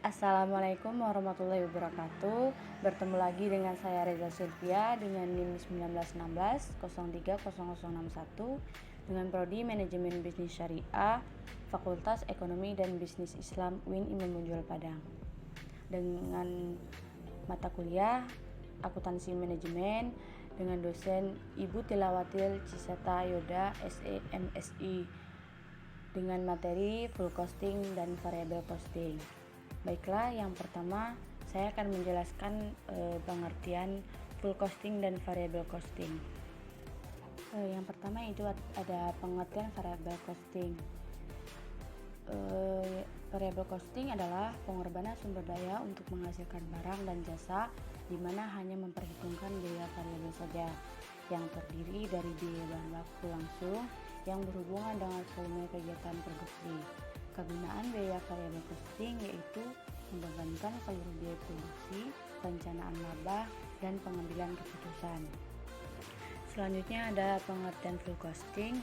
Assalamualaikum warahmatullahi wabarakatuh. Bertemu lagi dengan saya Reza Sylvia dengan NIM 1916 030061 dengan prodi Manajemen Bisnis Syariah, Fakultas Ekonomi dan Bisnis Islam UIN Imam Bonjol Padang. Dengan mata kuliah Akuntansi Manajemen dengan dosen Ibu Tilawatil Ciseta Yoda SE MSI dengan materi full costing dan variable costing. Baiklah, yang pertama saya akan menjelaskan pengertian full costing dan variable costing. Yang pertama itu ada pengertian variable costing. Variable costing adalah pengorbanan sumber daya untuk menghasilkan barang dan jasa di mana hanya memperhitungkan biaya variabel saja yang terdiri dari biaya bahan baku langsung yang berhubungan dengan volume kegiatan produksi. Kegunaan biaya variabel costing yaitu membebankan seluruh biaya produksi, perencanaan laba, dan pengambilan keputusan. Selanjutnya ada pengertian full costing.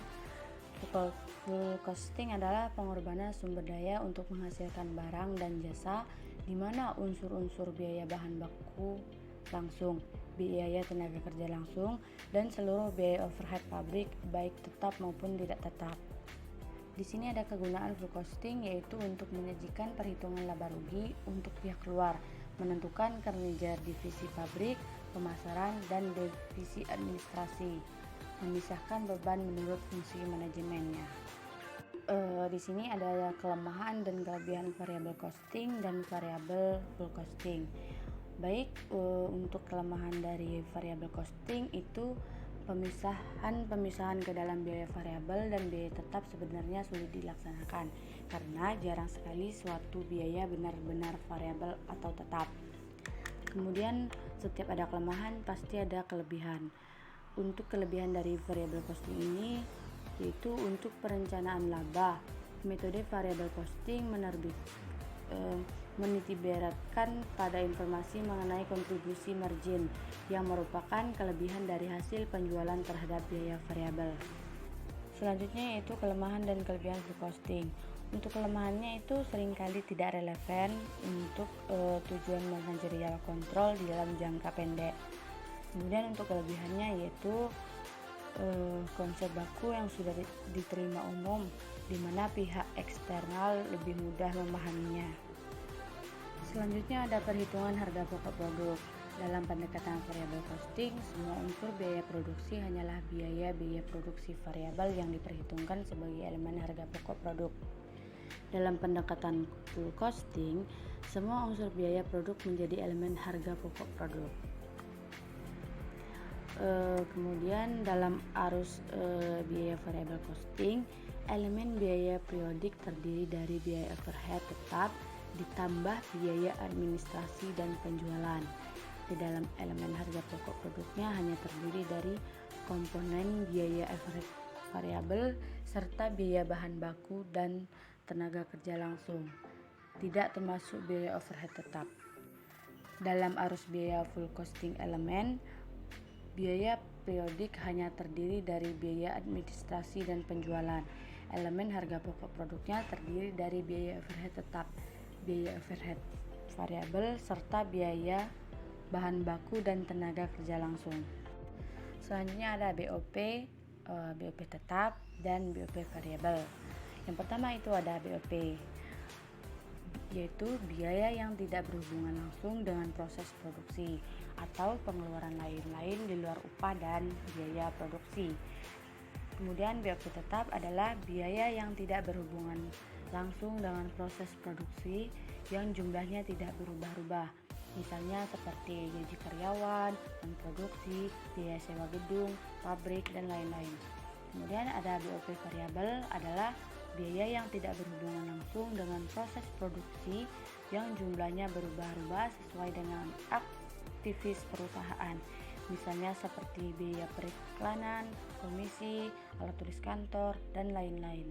Full costing adalah pengorbanan sumber daya untuk menghasilkan barang dan jasa di mana unsur-unsur biaya bahan baku langsung, biaya tenaga kerja langsung, dan seluruh biaya overhead pabrik baik tetap maupun tidak tetap. Di sini ada kegunaan full costing yaitu untuk menyajikan perhitungan laba rugi untuk pihak luar, menentukan kinerja divisi pabrik, pemasaran, dan divisi administrasi, memisahkan beban menurut fungsi manajemennya. Di sini ada kelemahan dan kelebihan variable costing dan variable full costing. Baik, untuk kelemahan dari variable costing itu pemisahan ke dalam biaya variabel dan biaya tetap sebenarnya sulit dilaksanakan karena jarang sekali suatu biaya benar-benar variabel atau tetap. Kemudian setiap ada kelemahan pasti ada kelebihan. Untuk kelebihan dari variable costing ini yaitu untuk perencanaan laba, metode variable costing menitiberatkan pada informasi mengenai kontribusi margin yang merupakan kelebihan dari hasil penjualan terhadap biaya variabel. Selanjutnya yaitu kelemahan dan kelebihan full costing. Untuk kelemahannya itu seringkali tidak relevan untuk tujuan manajerial kontrol di dalam jangka pendek. Kemudian untuk kelebihannya yaitu konsep baku yang sudah diterima umum di mana pihak eksternal lebih mudah memahaminya. Selanjutnya ada perhitungan harga pokok produk. Dalam pendekatan variable costing, semua unsur biaya produksi hanyalah biaya produksi variabel yang diperhitungkan sebagai elemen harga pokok produk. Dalam pendekatan full costing, semua unsur biaya produk menjadi elemen harga pokok produk. Kemudian dalam arus biaya variable costing, elemen biaya periodik terdiri dari biaya overhead tetap ditambah biaya administrasi dan penjualan. Di dalam elemen harga pokok produknya hanya terdiri dari komponen biaya overhead variabel serta biaya bahan baku dan tenaga kerja langsung, tidak termasuk biaya overhead tetap. Dalam arus biaya full costing elemen, biaya periodik hanya terdiri dari biaya administrasi dan penjualan. Elemen harga pokok produknya terdiri dari biaya overhead tetap, biaya overhead variabel, serta biaya bahan baku dan tenaga kerja langsung. Selanjutnya ada BOP, BOP tetap, dan BOP variabel. Yang pertama itu ada BOP, yaitu biaya yang tidak berhubungan langsung dengan proses produksi atau pengeluaran lain-lain di luar upah dan biaya produksi. Kemudian BOP tetap adalah biaya yang tidak berhubungan langsung dengan proses produksi yang jumlahnya tidak berubah-ubah, misalnya seperti gaji karyawan, produksi, biaya sewa gedung, pabrik, dan lain-lain. Kemudian ada BOP variabel adalah biaya yang tidak berhubungan langsung dengan proses produksi yang jumlahnya berubah-ubah sesuai dengan aktivis perusahaan, misalnya seperti biaya periklanan, komisi, alat tulis kantor, dan lain-lain.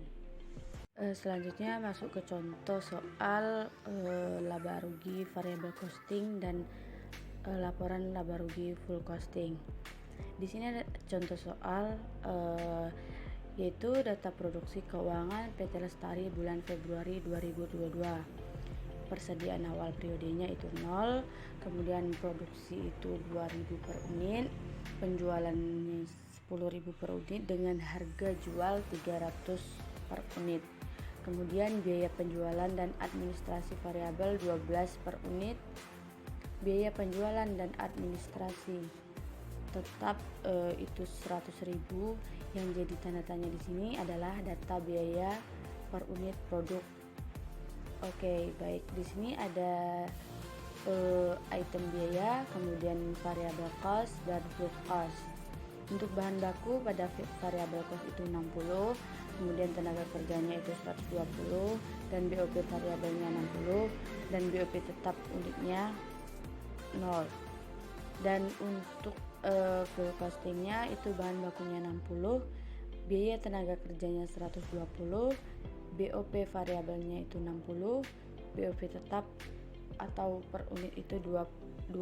Selanjutnya masuk ke contoh soal laba rugi variable costing dan laporan laba rugi full costing. Di sini ada contoh soal yaitu data produksi keuangan PT Lestari bulan Februari 2022. persediaan awal periodenya itu 0, kemudian produksi itu 2.000 per unit, penjualannya 10.000 per unit dengan harga jual 300 per unit. Kemudian biaya penjualan dan administrasi variabel 12 per unit. Biaya penjualan dan administrasi tetap itu 100.000. Yang jadi tanda tanya di sini adalah data biaya per unit produk. Oke, baik. Di sini ada item biaya, kemudian variable cost dan food cost. Untuk bahan baku pada variable cost itu 60, kemudian tenaga kerjanya itu 120, dan BOP variabelnya 60, dan BOP tetap unitnya 0. Dan untuk full costingnya itu bahan bakunya 60, biaya tenaga kerjanya 120, BOP variabelnya itu 60, BOP tetap atau per unit itu 25.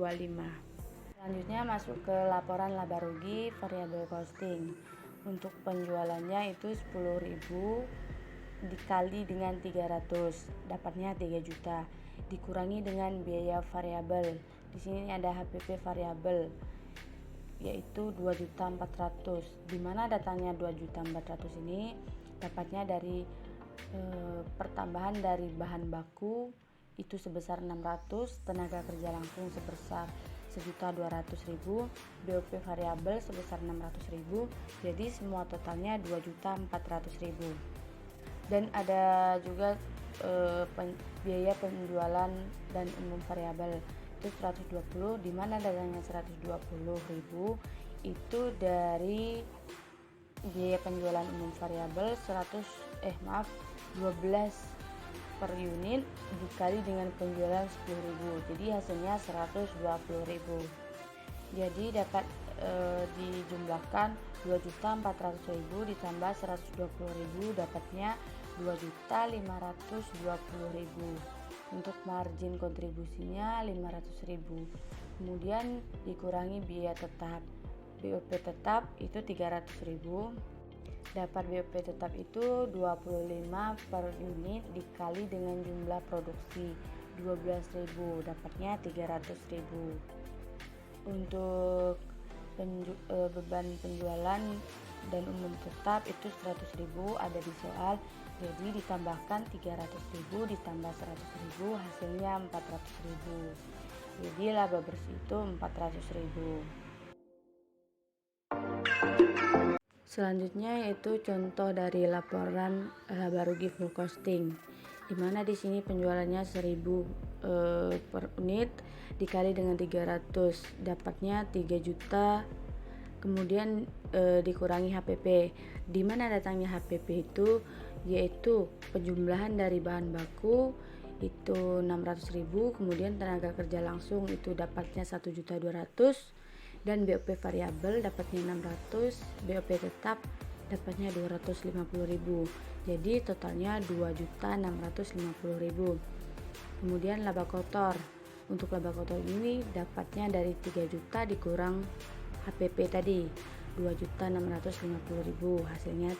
Selanjutnya masuk ke laporan laba rugi variable costing. Untuk penjualannya itu 10.000 dikali dengan 300, dapatnya 3 juta. Dikurangi dengan biaya variabel. Di sini ada HPP variabel yaitu 2.400.000. Di mana datangnya 2.400.000 ini? Dapatnya dari pertambahan dari bahan baku itu sebesar 600, tenaga kerja langsung sebesar 1.200.000, BOP variabel sebesar 600.000, jadi semua totalnya 2.400.000. Dan ada juga biaya penjualan dan umum variabel itu 120, di mana datangnya 120.000 itu dari biaya penjualan umum variabel 12 per unit dikali dengan penjualan 10.000, jadi hasilnya 120.000. Jadi dapat dijumlahkan 2.400.000 ditambah 120.000 dapatnya 2.520.000. Untuk margin kontribusinya 500.000. Kemudian dikurangi biaya tetap. BOP tetap itu 300.000. Dapat BOP tetap itu 25 per unit dikali dengan jumlah produksi 12.000, dapatnya 300.000. Untuk beban penjualan dan umum tetap itu 100.000 ada di soal, jadi ditambahkan 300.000 ditambah 100.000 hasilnya 400.000. Jadi laba bersih itu 400.000. Selanjutnya yaitu contoh dari laporan laba rugi full costing, di mana di sini penjualannya 1.000 per unit dikali dengan 300, dapatnya 3 juta. Kemudian dikurangi HPP, di mana datangnya HPP itu yaitu penjumlahan dari bahan baku itu 600.000, kemudian tenaga kerja langsung itu dapatnya 1.200.000, dan BOP variabel dapatnya 600, BOP tetap dapatnya 250.000. Jadi totalnya 2.650.000. Kemudian laba kotor. Untuk laba kotor ini dapatnya dari 3 juta dikurang HPP tadi 2.650.000, hasilnya